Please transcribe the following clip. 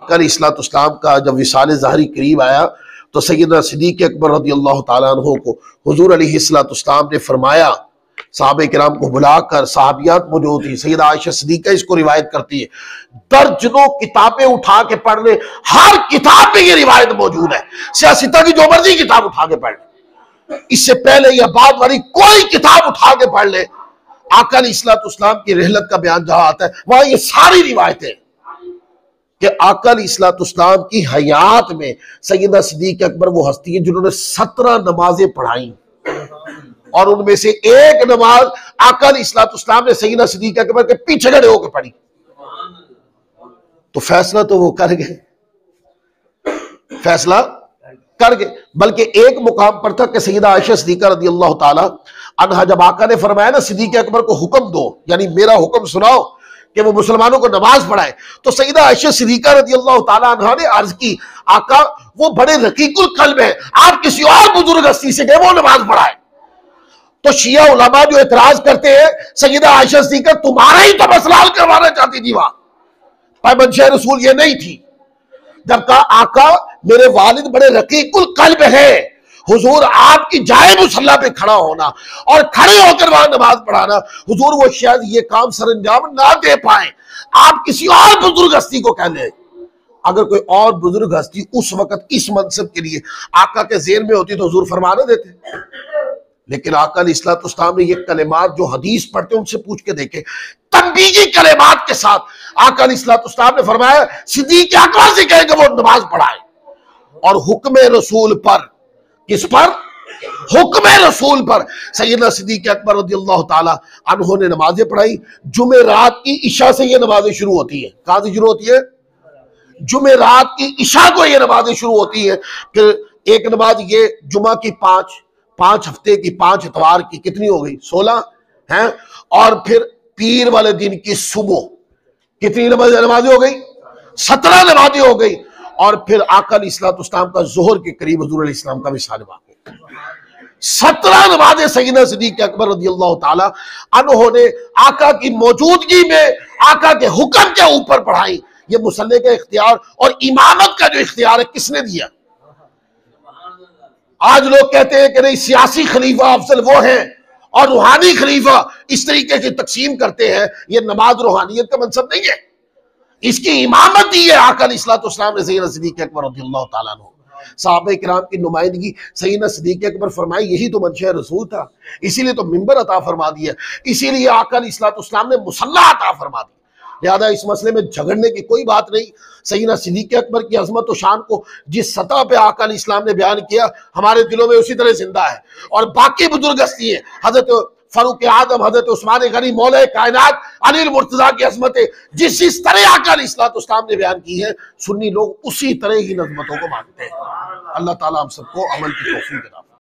कल इस्लाम का जब विसाल ज़ाहरी करीब आया तो सैयदना सिद्दीक़ अकबर रज़ियल्लाहु ताला अन्हु को हुज़ूर अलैहिस्सलाम ने फरमाया, सहाबे किराम को बुलाकर, सहाबियात मौजूद थी, सैयदा आयशा सिद्दीक़ा इसको रिवायत करती है, दर्जनों किताबें उठा के पढ़ ले, हर किताब में ये रिवायत मौजूद है, सियासत की जो मर्जी किताब उठा के पढ़ ले, इससे पहले या बाद वाली कोई किताब उठा के पढ़ ले, आका अलैहिस्सलाम की रहलत का बयान जहां आता है वहां ये सारी रिवायतें कि आका अलैहिस्सलाम की हयात में सैयदा सिद्दीक़ अकबर वो हस्ती है जिन्होंने 17 नमाजें पढ़ाई और उनमें से एक नमाज आका अलैहिस्सलाम ने सैयदा सिद्दीक़ अकबर के पीछे खड़े होकर पढ़ी। तो फैसला तो वो कर गए, फैसला कर गए। बल्कि एक मुकाम पर था कि सैयदा आयशा सिद्दीक़ा रज़ियल्लाहु ताला अन्हा जब आका ने फरमाया ना सिद्दीक़ अकबर को हुक्म दो, यानी मेरा हुक्म सुनाओ कि वो मुसलमानों को नमाज पढ़ाए, तो सैयदा आयशा सिद्दीक़ा रज़ियल्लाहु ताला अन्हा ने अर्ज की, आका वो बड़े रकीकुल कल्ब है, आप किसी और बुजुर्ग हस्ती से गए वो नमाज पढ़ाए। तो शिया उलमा जो एतराज करते हैं, सैयदा आयशा सिद्दीक़ा तुम्हारा ही तो मसला हल करवाना चाहती थी, वहां पैगंबर रसूल ये नहीं थी। जब कहा आका मेरे वालिद बड़े रकीकुल कल्ब है, हुजूर आपकी जाए मुसल्ला पे खड़ा होना और खड़े होकर वहां नमाज पढ़ाना, हुजूर वो शायद ये काम सरंजाम ना दे पाए, आप किसी और बुजुर्ग हस्ती को कह लें। अगर कोई और बुजुर्ग हस्ती उस वक्त इस मनसब के लिए आका के ज़ेर में होती तो हुजूर फरमाने देते, लेकिन आका अलैहिस्सलाम ने ये कलिमात जो हदीस पढ़ते उनसे पूछ के देखे, तंबीही कलिमात के साथ आका अलैहिस्सलाम ने फरमाया सिद्दीक़ अकबर से कहे कि वो नमाज पढ़ाए। और हुक्म रसूल पर, किस पर? हुक्म रसूल पर सैयदना सिद्दीक़ अकबर रज़ियल्लाहु ताला अन्हु ने नमाजें पढ़ाई। जुमेरात की इशा से ये नमाजें शुरू होती है। कहां से शुरू होती है? जुमेरात की इशा को ये नमाजें शुरू होती है। फिर एक नमाज ये जुमा की पांच हफ्ते की, 5 इतवार की कितनी हो गई? 16 है। और फिर पीर वाले दिन की सुबह कितनी नमाजें हो गई? 17 नमाजें हो गई। और फिर आका अलैहिस्सलाम का जोहर के करीब हुजूर अलैहिस्सलाम का विसाल वाक़या, 17 नमाजें सैयदना सिद्दीक़ अकबर रज़ियल्लाहु ताला अन्हु ने आका की मौजूदगी में आका के हुक्म के ऊपर पढ़ाई। ये मुसल्ले का इख्तियार और इमामत का जो इख्तियार है किसने दिया? आज लोग कहते हैं कि नहीं सियासी खलीफा अफजल वो है और रूहानी खलीफा इस तरीके की तकसीम करते हैं। ये नमाज रूहानियत का मनसब नहीं है, इसकी इमामत दी है आका अलैहिस्सलाम ने सैयदना सिद्दीक़ अकबर रज़ियल्लाहु ताला अन्हु। सहाबा किराम की नुमाइंदगी सैयदना सिद्दीक़ अकबर फरमाई, यही तो मंशा रसूल था, इसीलिए तो मिंबर अता फरमा दिया, इसीलिए आका अलैहिस्सलाम ने मुसल्ला अता फरमा दिया। लिहाजा इस मसले में झगड़ने की कोई बात नहीं। सैयदना सिद्दीक़ अकबर की अज़मत और शान को जिस सतह पे आका अलैहिस्सलाम ने बयान किया हमारे दिलों में उसी तरह जिंदा है। और बाकी बुजुर्ग हस्ती है, हजरत फारूक आदम, हजरत उस्मान गनी, मौला कायनात अली मुर्तज़ा की अज़मतें जिस तरह आका अलैहिस्सलाम ने बयान की है, सुन्नी लोग उसी तरह ही नज़मतों को मानते हैं। अल्लाह ताला हम सबको अमल की तौफीक अता फरमाए।